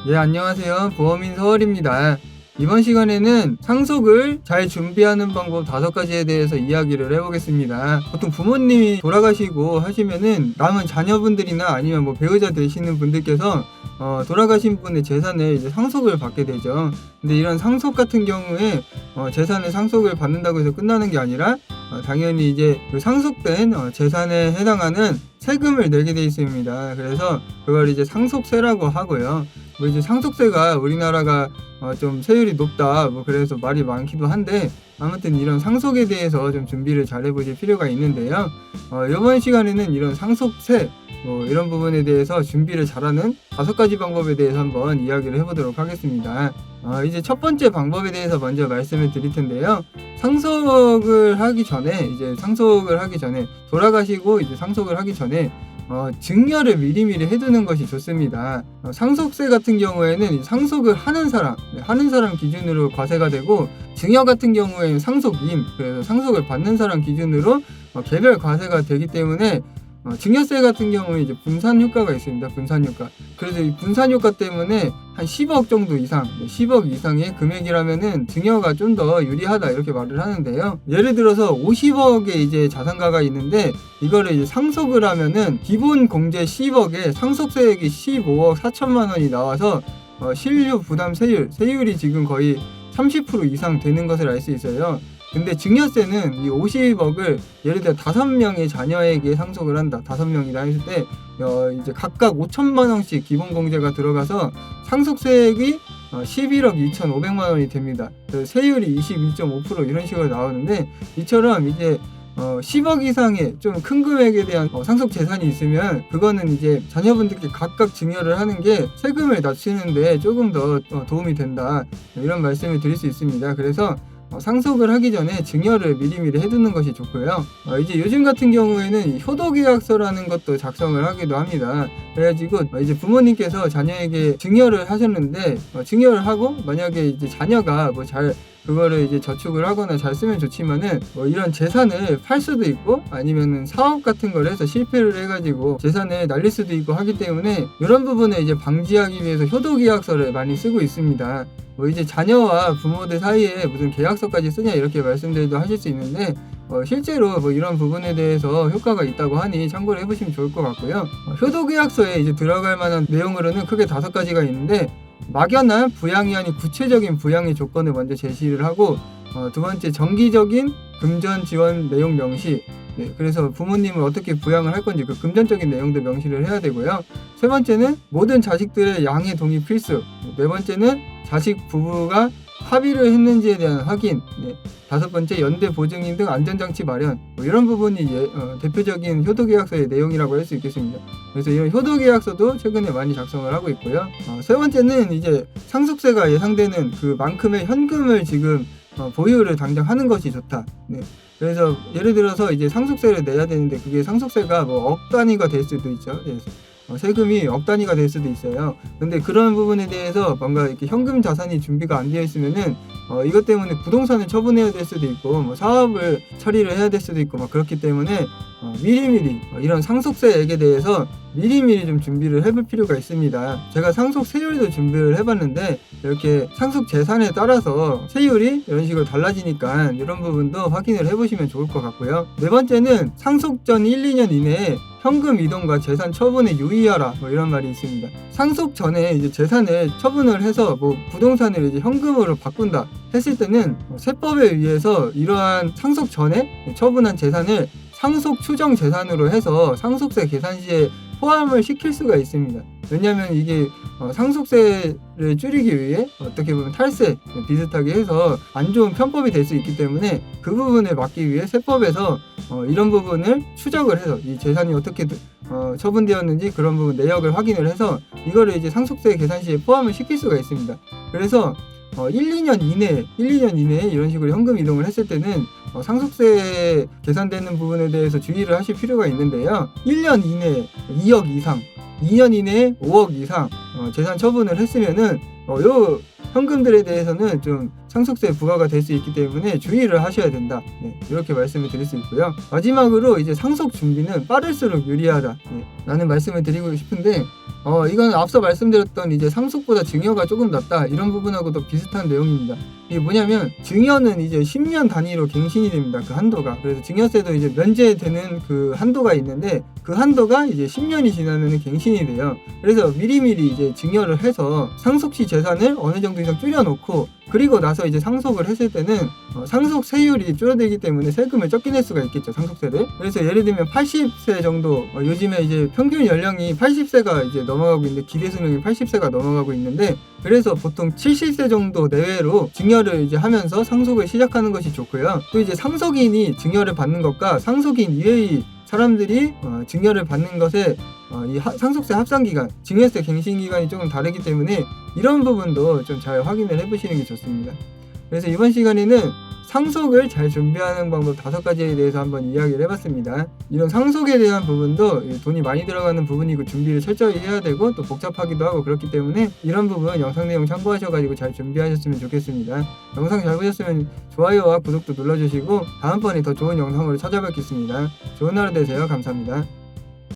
예, 안녕하세요. 보험인 서월입니다. 이번 시간에는 상속을 잘 준비하는 방법 5가지에 대해서 이야기를 해보겠습니다. 보통 부모님이 돌아가시고 하시면은 남은 자녀분들이나 아니면 배우자 되시는 분들께서 돌아가신 분의 재산을 이제 상속을 받게 되죠. 근데 이런 상속 같은 경우에 재산의 상속을 받는다고 해서 끝나는 게 아니라 당연히 이제 그 상속된 재산에 해당하는 세금을 내게 되어 있습니다. 그래서 그걸 이제 상속세라고 하고요. 이제 상속세가 우리나라가 좀 세율이 높다 그래서 말이 많기도 한데, 아무튼 이런 상속에 대해서 좀 준비를 잘 해보실 필요가 있는데요. 이번 시간에는 이런 상속세 이런 부분에 대해서 준비를 잘하는 5가지 방법에 대해서 한번 이야기를 해보도록 하겠습니다. 이제 첫 번째 방법에 대해서 먼저 말씀을 드릴 텐데요. 상속을 하기 전에 돌아가시고 이제 상속을 하기 전에 증여를 미리미리 해두는 것이 좋습니다. 상속세 같은 경우에는 상속을 하는 사람 기준으로 과세가 되고, 증여 같은 경우에는 상속인, 그래서 상속을 받는 사람 기준으로 개별 과세가 되기 때문에 증여세 같은 경우는 이제 분산 효과가 있습니다. 분산 효과. 그래서 이 분산 효과 때문에 한 10억 정도 이상, 10억 이상의 금액이라면은 증여가 좀 더 유리하다 이렇게 말을 하는데요. 예를 들어서 50억의 이제 자산가가 있는데, 이거를 이제 상속을 하면은 기본 공제 10억에 상속세액이 15억 4천만 원이 나와서 실료 부담 세율이 지금 거의 30% 이상 되는 것을 알 수 있어요. 근데 증여세는 이 50억을 예를 들어 5명의 자녀에게 상속을 한다. 5명이라 했을 때 이제 각각 5천만 원씩 기본 공제가 들어가서 상속세액이 11억 2,500만 원이 됩니다. 세율이 22.5% 이런 식으로 나오는데, 이처럼 이제 10억 이상의 좀 큰 금액에 대한 상속 재산이 있으면 그거는 이제 자녀분들께 각각 증여를 하는 게 세금을 낮추는데 조금 더 도움이 된다, 이런 말씀을 드릴 수 있습니다. 그래서 상속을 하기 전에 증여를 미리미리 해두는 것이 좋고요. 이제 요즘 같은 경우에는 효도계약서라는 것도 작성을 하기도 합니다. 그래가지고 이제 부모님께서 자녀에게 증여를 하셨는데, 증여를 하고 만약에 이제 자녀가 그거를 이제 저축을 하거나 잘 쓰면 좋지만은 이런 재산을 팔 수도 있고, 아니면은 사업 같은 걸 해서 실패를 해가지고 재산을 날릴 수도 있고 하기 때문에, 이런 부분을 이제 방지하기 위해서 효도계약서를 많이 쓰고 있습니다. 이제 자녀와 부모들 사이에 무슨 계약서까지 쓰냐 이렇게 말씀들도 하실 수 있는데, 실제로 이런 부분에 대해서 효과가 있다고 하니 참고를 해보시면 좋을 것 같고요. 효도계약서에 이제 들어갈 만한 내용으로는 크게 5가지가 있는데, 막연한 부양이 아닌 구체적인 부양의 조건을 먼저 제시를 하고, 두 번째 정기적인 금전 지원 내용 명시. 그래서 부모님을 어떻게 부양을 할 건지 그 금전적인 내용도 명시를 해야 되고요. 세 번째는 모든 자식들의 양해 동의 필수. 네 번째는 자식 부부가 합의를 했는지에 대한 확인. 5번째 연대 보증인 등 안전장치 마련. 이런 부분이 대표적인 효도계약서의 내용이라고 할 수 있겠습니다. 그래서 이런 효도계약서도 최근에 많이 작성을 하고 있고요. 세 번째는 이제 상속세가 예상되는 그만큼의 현금을 지금 보유를 당장 하는 것이 좋다. 그래서 예를 들어서 이제 상속세를 내야 되는데, 그게 상속세가 억 단위가 될 수도 있죠. 세금이 억 단위가 될 수도 있어요. 근데 그런 부분에 대해서 뭔가 이렇게 현금 자산이 준비가 안 되어 있으면은 이것 때문에 부동산을 처분해야 될 수도 있고 사업을 처리를 해야 될 수도 있고 그렇기 때문에 미리미리 이런 상속세액에 대해서 미리미리 좀 준비를 해볼 필요가 있습니다. 제가 상속 세율도 준비를 해봤는데, 이렇게 상속 재산에 따라서 세율이 이런 식으로 달라지니까 이런 부분도 확인을 해보시면 좋을 것 같고요. 네 번째는 상속 전 1, 2년 이내에 현금 이동과 재산 처분에 유의하라, 이런 말이 있습니다. 상속 전에 이제 재산을 처분을 해서 부동산을 이제 현금으로 바꾼다 했을 때는 세법에 의해서 이러한 상속 전에 처분한 재산을 상속 추정 재산으로 해서 상속세 계산 시에 포함을 시킬 수가 있습니다. 왜냐하면 이게 상속세를 줄이기 위해 어떻게 보면 탈세 비슷하게 해서 안 좋은 편법이 될 수 있기 때문에, 그 부분을 막기 위해 세법에서 이런 부분을 추적을 해서 이 재산이 어떻게 처분되었는지 그런 부분 내역을 확인을 해서 이거를 이제 상속세 계산 시에 포함을 시킬 수가 있습니다. 그래서 1, 2년 이내에 이런 식으로 현금 이동을 했을 때는 상속세 계산되는 부분에 대해서 주의를 하실 필요가 있는데요. 1년 이내에 2억 이상, 2년 이내에 5억 이상 재산 처분을 했으면은 요 현금들에 대해서는 좀 상속세 부과가 될 수 있기 때문에 주의를 하셔야 된다. 이렇게 말씀을 드릴 수 있고요. 마지막으로 이제 상속 준비는 빠를수록 유리하다 라는 말씀을 드리고 싶은데, 이건 앞서 말씀드렸던 이제 상속보다 증여가 조금 낫다 이런 부분하고도 비슷한 내용입니다. 이게 뭐냐면 증여는 이제 10년 단위로 갱신이 됩니다. 그 한도가. 그래서 증여세도 이제 면제되는 그 한도가 있는데 그 한도가 이제 10년이 지나면 갱신이 돼요. 그래서 미리미리 이제 증여를 해서 상속시 재산을 어느 정도 이상 줄여놓고 그리고 나서 이제 상속을 했을 때는 상속세율이 줄어들기 때문에 세금을 적게 낼 수가 있겠죠, 상속세를. 그래서 예를 들면 80세 정도, 요즘에 이제 평균 연령이 80세가 이제 넘어가고 있는데 기대수명이 80세가 넘어가고 있는데 그래서 보통 70세 정도 내외로 증여를 이제 하면서 상속을 시작하는 것이 좋고요. 또 이제 상속인이 증여를 받는 것과 상속인 이외의 사람들이 증여를 받는 것에 이 상속세 합산기간, 증여세 갱신기간이 조금 다르기 때문에 이런 부분도 좀 잘 확인을 해보시는 게 좋습니다. 그래서 이번 시간에는 상속을 잘 준비하는 방법 5가지에 대해서 한번 이야기를 해봤습니다. 이런 상속에 대한 부분도 돈이 많이 들어가는 부분이고 준비를 철저히 해야 되고 또 복잡하기도 하고 그렇기 때문에 이런 부분 영상 내용 참고하셔가지고 잘 준비하셨으면 좋겠습니다. 영상 잘 보셨으면 좋아요와 구독도 눌러주시고 다음번에 더 좋은 영상으로 찾아뵙겠습니다. 좋은 하루 되세요. 감사합니다.